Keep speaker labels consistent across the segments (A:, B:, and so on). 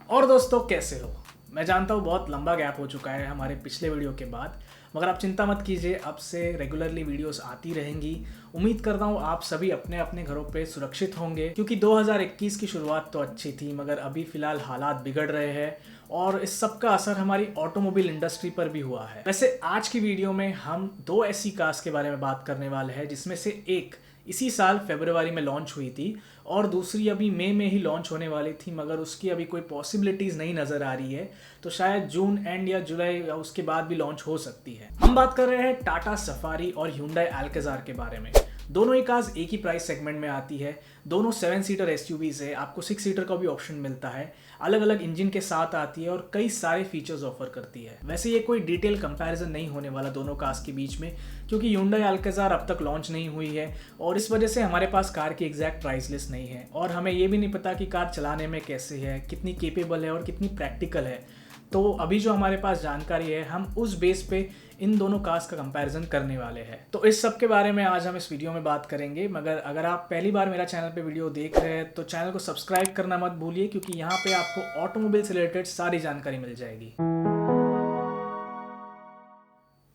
A: और दोस्तों कैसे हो। मैं जानता हूँ बहुत लंबा गैप हो चुका है हमारे पिछले वीडियो के बाद, मगर आप चिंता मत कीजिए, अब से रेगुलरली वीडियोस आती रहेंगी। उम्मीद करता हूँ आप सभी अपने अपने घरों पे सुरक्षित होंगे, क्योंकि 2021 की शुरुआत तो अच्छी थी मगर अभी फ़िलहाल हालात बिगड़ रहे हैं और इस सब का असर हमारी ऑटोमोबाइल इंडस्ट्री पर भी हुआ है। वैसे आज की वीडियो में हम दो ऐसी कार्स के बारे में बात करने वाले हैं, जिसमें से एक इसी साल फरवरी में लॉन्च हुई थी और दूसरी अभी मई में ही लॉन्च होने वाली थी, मगर उसकी अभी कोई पॉसिबिलिटीज़ नहीं नज़र आ रही है। तो शायद जून एंड या जुलाई या उसके बाद भी लॉन्च हो सकती है। हम बात कर रहे हैं टाटा सफारी और Hyundai अल्काज़ार के बारे में। दोनों ही कार्स एक ही प्राइस सेगमेंट में आती है। दोनों 7 सीटर एसयूवीज है, आपको 6 सीटर का भी ऑप्शन मिलता है। अलग अलग इंजन के साथ आती है और कई सारे फीचर्स ऑफर करती है। वैसे ये कोई डिटेल कंपैरिजन नहीं होने वाला दोनों कार्स के बीच में, क्योंकि Hyundai अल्काज़ार अब तक लॉन्च नहीं हुई है और इस वजह से हमारे पास कार की एग्जैक्ट प्राइस लिस्ट नहीं है और हमें ये भी नहीं पता कि कार चलाने में कैसे है, कितनी केपेबल है और कितनी प्रैक्टिकल है। तो अभी जो हमारे पास जानकारी है, हम उस बेस पे इन दोनों कार्स का कंपैरिजन करने वाले हैं। तो इस सब के बारे में आज हम इस वीडियो में बात करेंगे। मगर अगर आप पहली बार मेरा चैनल पे वीडियो देख रहे हैं तो चैनल को सब्सक्राइब करना मत भूलिए, क्योंकि यहाँ पे आपको ऑटोमोबाइल से रिलेटेड सारी जानकारी मिल जाएगी।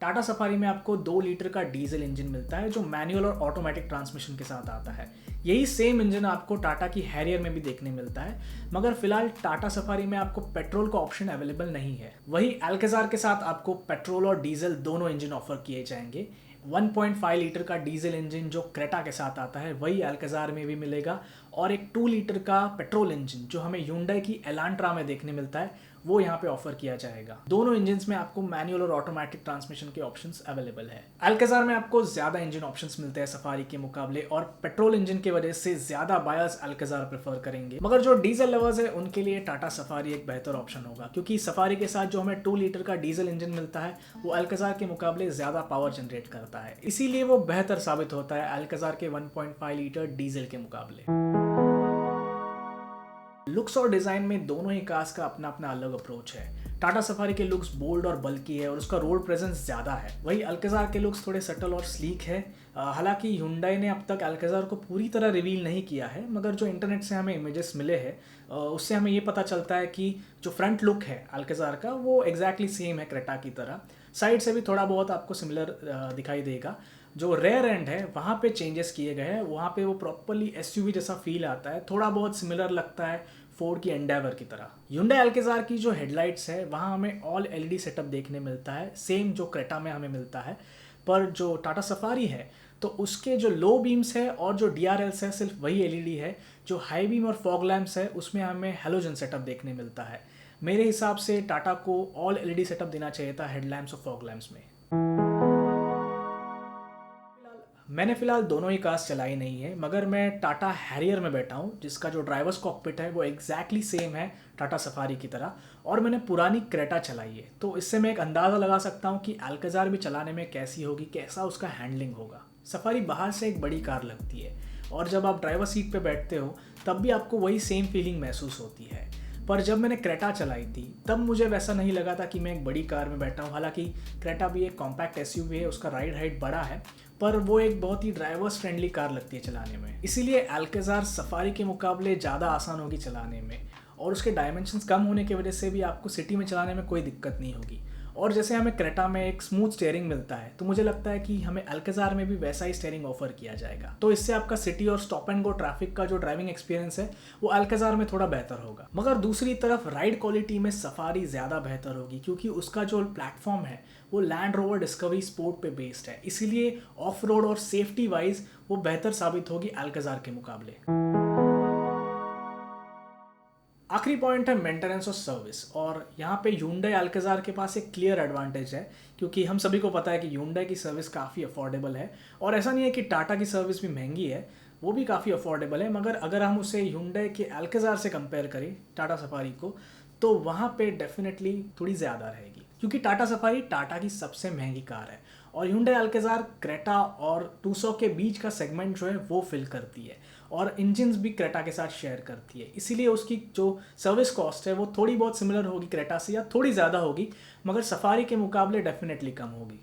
A: टाटा सफारी में आपको 2 लीटर का डीजल इंजन मिलता है जो मैनुअल और ऑटोमेटिक ट्रांसमिशन के साथ आता है। यही सेम इंजन आपको टाटा की हैरियर में भी देखने मिलता है, मगर फिलहाल टाटा सफारी में आपको पेट्रोल का ऑप्शन अवेलेबल नहीं है। वही अल्काज़ार के साथ आपको पेट्रोल और डीजल दोनों इंजन ऑफर किए जाएंगे। 1.5 लीटर का डीजल इंजन जो क्रेटा के साथ आता है वही अल्काज़ार में भी मिलेगा, और एक 2 लीटर का पेट्रोल इंजन जो हमें Hyundai की एलांट्रा में देखने मिलता है वो यहाँ पे ऑफर किया जाएगा। दोनों इंजन्स में आपको मैनुअल और ऑटोमेटिक ट्रांसमिशन के ऑप्शंस अवेलेबल है। अल्काज़ार में आपको ज्यादा इंजन ऑप्शंस मिलते हैं सफारी के मुकाबले, और पेट्रोल इंजन की वजह से ज्यादा बायर्स अल्काज़ार प्रेफर करेंगे। मगर जो डीजल लवर्स है उनके लिए टाटा सफारी एक बेहतर ऑप्शन होगा, क्योंकि सफारी के साथ जो हमें 2 लीटर का डीजल इंजन मिलता है वो अल्काज़ार के मुकाबले ज्यादा पावर जनरेट करता है, इसीलिए वो बेहतर साबित होता है अल्काज़ार के 1.5 लीटर डीजल के मुकाबले। लुक्स और डिज़ाइन में दोनों ही कार्स का अपना अपना अलग अप्रोच है। टाटा सफारी के लुक्स बोल्ड और बल्की है और उसका रोड प्रेजेंस ज़्यादा है। वही अल्काज़ार के लुक्स थोड़े सटल और स्लीक है। हालांकि Hyundai ने अब तक अल्काज़ार को पूरी तरह रिवील नहीं किया है, मगर जो इंटरनेट से हमें इमेजेस मिले हैं उससे हमें ये पता चलता है कि जो फ्रंट लुक है अल्काज़ार का वो एग्जैक्टली सेम है क्रेटा की तरह। साइड से भी थोड़ा बहुत आपको सिमिलर दिखाई देगा। जो रेयर एंड है वहाँ पे चेंजेस किए गए हैं, वहाँ पे वो प्रॉपरली एसयूवी जैसा फील आता है, थोड़ा बहुत सिमिलर लगता है फोर्ड की एंडेवर की तरह। Hyundai अल्काज़ार की जो हेडलाइट्स है वहाँ हमें ऑल एलईडी सेटअप देखने मिलता है, सेम जो क्रेटा में हमें मिलता है। पर जो टाटा सफारी है तो उसके जो लो बीम्स है और जो DRLs है सिर्फ वही एलईडी है। जो हाई बीम और फॉग लैम्प्स है उसमें हमें हेलोजन सेटअप देखने मिलता है। मेरे हिसाब से टाटा को ऑल एलईडी सेटअप देना चाहिए था हेडलैम्प्स और फॉग लैम्प्स में। मैंने फिलहाल दोनों ही कार्स चलाई नहीं है, मगर मैं टाटा हैरियर में बैठा हूँ जिसका जो ड्राइवर्स कॉकपिट है वो एग्जैक्टली सेम है टाटा सफारी की तरह, और मैंने पुरानी क्रेटा चलाई है। तो इससे मैं एक अंदाज़ा लगा सकता हूँ कि अल्काज़ार भी चलाने में कैसी होगी, कैसा उसका हैंडलिंग होगा। सफारी बाहर से एक बड़ी कार लगती है और जब आप ड्राइवर सीट पे बैठते हो तब भी आपको वही सेम फीलिंग महसूस होती है। पर जब मैंने क्रेटा चलाई थी तब मुझे वैसा नहीं लगा था कि मैं एक बड़ी कार में बैठा हूँ। हालांकि क्रेटा भी एक कॉम्पैक्ट एसयूवी है, उसका राइड हाइट बड़ा है, पर वो एक बहुत ही ड्राइवर्स फ्रेंडली कार लगती है चलाने में। इसीलिए अल्काज़ार सफारी के मुकाबले ज़्यादा आसान होगी चलाने में, और उसके डायमेंशंस कम होने की वजह से भी आपको सिटी में चलाने में कोई दिक्कत नहीं होगी। और जैसे हमें क्रेटा में एक स्मूथ स्टीयरिंग मिलता है, तो मुझे लगता है कि हमें अल्काज़ार में भी वैसा ही स्टीयरिंग ऑफर किया जाएगा। तो इससे आपका सिटी और स्टॉप एंड गो ट्रैफिक का जो ड्राइविंग एक्सपीरियंस है वो अल्काज़ार में थोड़ा बेहतर होगा। मगर दूसरी तरफ राइड क्वालिटी में सफारी ज़्यादा बेहतर होगी, क्योंकि उसका जो प्लेटफॉर्म है वो लैंड रोवर डिस्कवरी स्पोर्ट पे बेस्ड है, इसीलिए ऑफ रोड और सेफ्टी वाइज वो बेहतर साबित होगी अल्काज़ार के मुकाबले। आखिरी पॉइंट है मेंटेनेंस और सर्विस, और यहाँ पे Hyundai अल्काज़ार के पास एक क्लियर एडवांटेज है, क्योंकि हम सभी को पता है कि Hyundai की सर्विस काफ़ी अफोर्डेबल है। और ऐसा नहीं है कि टाटा की सर्विस भी महंगी है, वो भी काफ़ी अफोर्डेबल है। मगर अगर हम उसे Hyundai के अल्काज़ार से कंपेयर करें टाटा सफारी को, तो वहाँ पे डेफिनेटली थोड़ी ज़्यादा रहेगी, क्योंकि टाटा सफारी टाटा की सबसे महंगी कार है और Hyundai अल्काज़ार क्रेटा और 200 के बीच का सेगमेंट जो है वो फिल करती है, और इंजन्स भी क्रेटा के साथ शेयर करती है। इसीलिए उसकी जो सर्विस कॉस्ट है वो थोड़ी बहुत सिमिलर होगी क्रेटा से, या थोड़ी ज़्यादा होगी, मगर सफारी के मुकाबले डेफिनेटली कम होगी।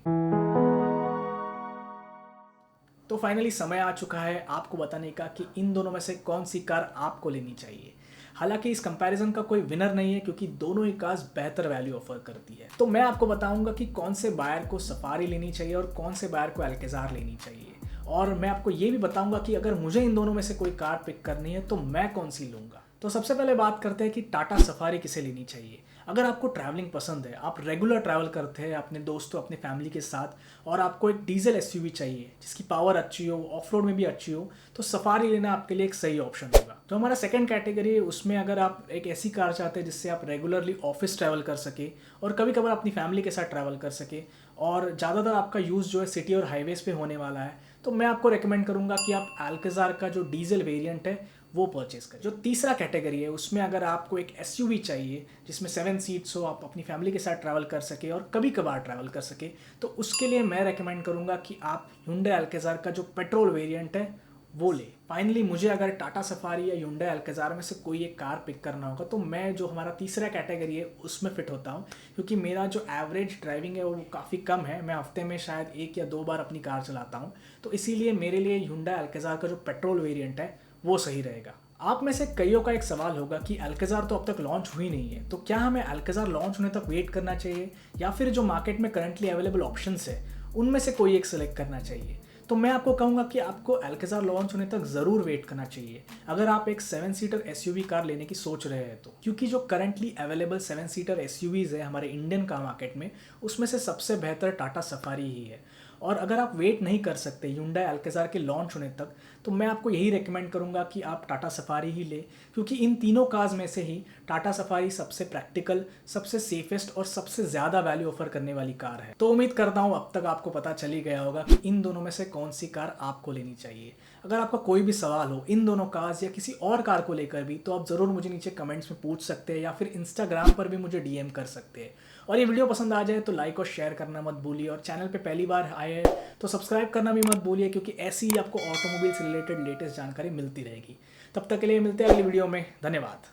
A: तो फाइनली समय आ चुका है आपको बताने का कि इन दोनों में से कौन सी कार आपको लेनी चाहिए। हालांकि इस कंपैरिजन का कोई विनर नहीं है क्योंकि दोनों ही कार्स बेहतर वैल्यू ऑफर करती है। तो मैं आपको बताऊंगा कि कौन से बायर को सफारी लेनी चाहिए और कौन से बायर को अल्केजार लेनी चाहिए, और मैं आपको ये भी बताऊंगा कि अगर मुझे इन दोनों में से कोई कार पिक करनी है तो मैं कौन सी लूँगा। तो सबसे पहले बात करते हैं कि टाटा सफारी किसे लेनी चाहिए। अगर आपको ट्रैवलिंग पसंद है, आप रेगुलर ट्रैवल करते हैं अपने दोस्तों अपनी फैमिली के साथ, और आपको एक डीजल एसयूवी चाहिए जिसकी पावर अच्छी हो, ऑफ रोड में भी अच्छी हो, तो सफारी लेना आपके लिए एक सही ऑप्शन होगा। तो हमारा सेकंड कैटेगरी है, उसमें अगर आप एक ऐसी कार चाहते हैं जिससे आप रेगुलरली ऑफिस ट्रैवल कर सके और कभी कभार अपनी फैमिली के साथ ट्रैवल कर सके, और ज़्यादातर आपका यूज़ जो है सिटी और हाईवेज़ पे होने वाला है, तो मैं आपको रेकमेंड करूँगा कि आप अल्केजार का जो डीजल वेरिएंट है वो परचेज करें। जो तीसरा कैटेगरी है उसमें अगर आपको एक एसयूवी चाहिए जिसमें 7 सीट्स हो, आप अपनी फैमिली के साथ ट्रैवल कर सके और कभी कभार ट्रैवल कर सके, तो उसके लिए मैं रेकमेंड करूँगा कि आप Hyundai अल्केजार का जो पेट्रोल वेरिएंट है वो ले। फाइनली मुझे अगर टाटा सफारी या Hyundai अल्केजार में से कोई एक कार पिक करना होगा तो मैं जो हमारा तीसरा कैटेगरी है उसमें फिट होता हूँ, क्योंकि मेरा जो एवरेज ड्राइविंग है वो काफ़ी कम है। मैं हफ्ते में शायद 1 या 2 बार अपनी कार चलाता हूँ, तो इसीलिए मेरे लिए Hyundai अल्केजार का जो पेट्रोल वेरिएंट है वो सही रहेगा। आप में से कईयों का एक सवाल होगा कि अल्केजार तो अब तक लॉन्च हुई नहीं है, तो क्या हमें अल्केजार लॉन्च होने तक वेट करना चाहिए या फिर जो मार्केट में करंटली अवेलेबल ऑप्शंस है उनमें से कोई एक सेलेक्ट करना चाहिए। तो मैं आपको कहूँगा कि आपको अल्केजार लॉन्च होने तक ज़रूर वेट करना चाहिए अगर आप एक 7 सीटर एसयूवी कार लेने की सोच रहे हैं तो, क्योंकि जो करंटली अवेलेबल 7 सीटर एसयूवीज़ है हमारे इंडियन कार मार्केट में उसमें से सबसे बेहतर टाटा सफारी ही है। और अगर आप वेट नहीं कर सकते Hyundai अल्केजार के लॉन्च होने तक, तो मैं आपको यही रेकमेंड करूंगा कि आप टाटा सफारी ही ले, क्योंकि इन तीनों कार्स में से ही टाटा सफारी सबसे प्रैक्टिकल, सबसे सेफेस्ट और सबसे ज़्यादा वैल्यू ऑफर करने वाली कार है। तो उम्मीद करता हूँ अब तक आपको पता चल ही गया होगा कि इन दोनों में से कौन सी कार आपको लेनी चाहिए। अगर आपका कोई भी सवाल हो इन दोनों कार्स या किसी और कार को लेकर भी, तो आप ज़रूर मुझे नीचे कमेंट्स में पूछ सकते हैं या फिर इंस्टाग्राम पर भी मुझे डीएम कर सकते हैं। और ये वीडियो पसंद आ जाए तो लाइक और शेयर करना मत भूलिए, और चैनल पे पहली बार आए हैं तो सब्सक्राइब करना भी मत भूलिए, क्योंकि ऐसी ही आपको ऑटोमोबाइल से रिलेटेड लेटेस्ट जानकारी मिलती रहेगी। तब तक के लिए मिलते हैं अगली वीडियो में। धन्यवाद।